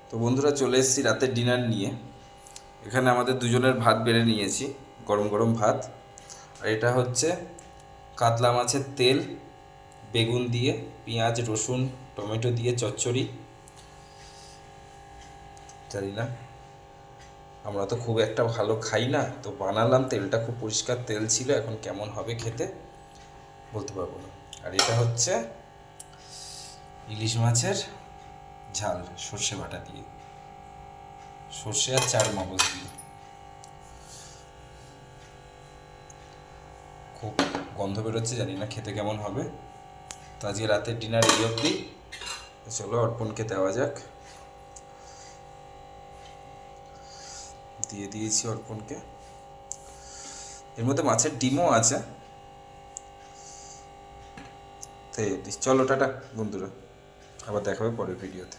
তো বন্ধুরা চলে এসেছি রাতের ডিনার নিয়ে। এখানে আমাদের দুজনের ভাত বেড়ে নিয়েছি, গরম গরম ভাত। আর এটা হচ্ছে কাতলা মাছের তেল, বেগুন দিয়ে, পেঁয়াজ রসুন টমেটো দিয়ে চচ্চড়ি। জানি না, আমরা তো খুব একটা ভালো খাই না, তো বানালাম। তেলটা খুব পরিষ্কার তেল ছিল, এখন কেমন হবে খেতে বলতে পারবো না। আর এটা হচ্ছে ইলিশ মাছের ঝাল, সর্ষে বাটা দিয়ে, সর্ষে আর চার মগজ দিয়ে। খুব গন্ধ বেরোচ্ছে, জানি না খেতে কেমন হবে। তো আজকে রাতের ডিনার এই অবধি। চলো অর্পণকে দেওয়া যাক। দিয়ে দিয়েছি অর্পণকে। এর মধ্যে মাছের ডিমও আছে। তো চলো টাটা বন্ধুরা, আবার দেখা হবে পরের ভিডিওতে।